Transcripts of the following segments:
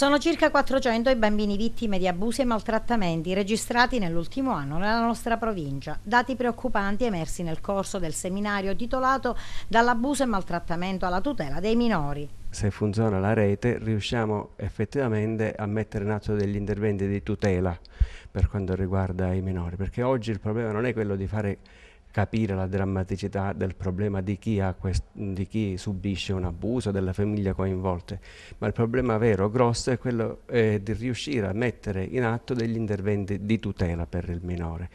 Sono circa 400 i bambini vittime di abusi e maltrattamenti registrati nell'ultimo anno nella nostra provincia. Dati preoccupanti emersi nel corso del seminario titolato Dall'abuso e maltrattamento alla tutela dei minori. Se funziona la rete riusciamo effettivamente a mettere in atto degli interventi di tutela per quanto riguarda i minori, perché oggi il problema non è quello di fare capire la drammaticità del problema di chi subisce un abuso, delle famiglie coinvolte, ma il problema vero, grosso, è quello di riuscire a mettere in atto degli interventi di tutela per il minore.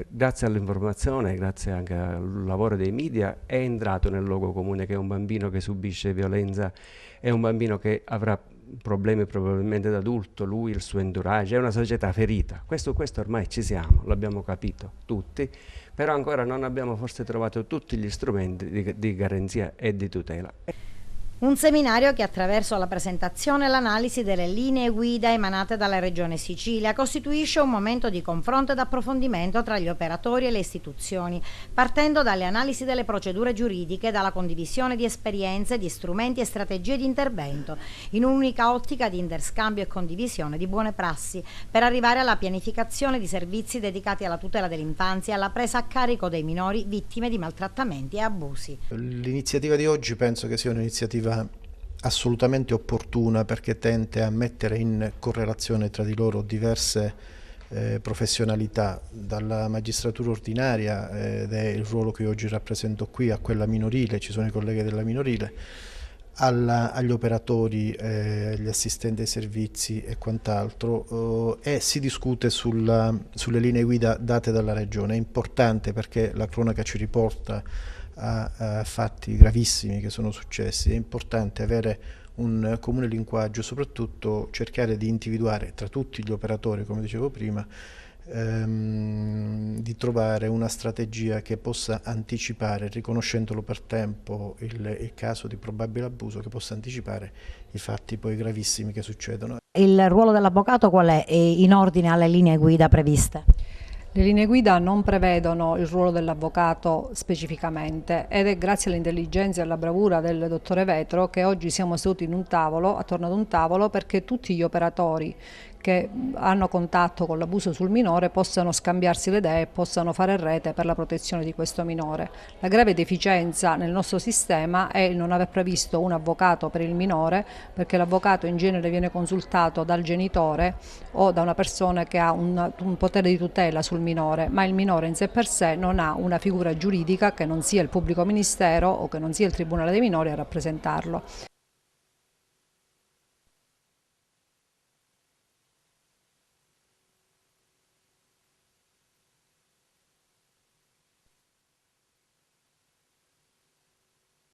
Grazie all'informazione, grazie anche al lavoro dei media, è entrato nel luogo comune che un bambino che subisce violenza è un bambino che avrà problemi probabilmente da adulto, lui, il suo entourage, è una società ferita. Questo ormai ci siamo, l'abbiamo capito tutti, però ancora non abbiamo forse trovato tutti gli strumenti di garanzia e di tutela. Un seminario che attraverso la presentazione e l'analisi delle linee guida emanate dalla Regione Sicilia costituisce un momento di confronto ed approfondimento tra gli operatori e le istituzioni, partendo dalle analisi delle procedure giuridiche, dalla condivisione di esperienze, di strumenti e strategie di intervento, in un'unica ottica di interscambio e condivisione di buone prassi, per arrivare alla pianificazione di servizi dedicati alla tutela dell'infanzia e alla presa a carico dei minori vittime di maltrattamenti e abusi. L'iniziativa di oggi penso che sia un'iniziativa assolutamente opportuna, perché tende a mettere in correlazione tra di loro diverse professionalità, dalla magistratura ordinaria, ed è il ruolo che io oggi rappresento qui, a quella minorile, ci sono i colleghi della minorile, agli operatori, agli assistenti ai servizi e quant'altro, e si discute sulle linee guida date dalla Regione. È importante perché la cronaca ci riporta a fatti gravissimi che sono successi. È importante avere un comune linguaggio, soprattutto cercare di individuare tra tutti gli operatori, come dicevo prima, di trovare una strategia che possa anticipare, riconoscendolo per tempo, il caso di probabile abuso, che possa anticipare i fatti poi gravissimi che succedono. Il ruolo dell'avvocato qual è in ordine alle linee guida previste? Le linee guida non prevedono il ruolo dell'avvocato specificamente, ed è grazie all'intelligenza e alla bravura del dottore Vetro che oggi siamo seduti attorno ad un tavolo, perché tutti gli operatori che hanno contatto con l'abuso sul minore possano scambiarsi le idee e possano fare rete per la protezione di questo minore. La grave deficienza nel nostro sistema è il non aver previsto un avvocato per il minore, perché l'avvocato in genere viene consultato dal genitore o da una persona che ha un potere di tutela sul minore, ma il minore in sé per sé non ha una figura giuridica che non sia il pubblico ministero o che non sia il Tribunale dei minori a rappresentarlo.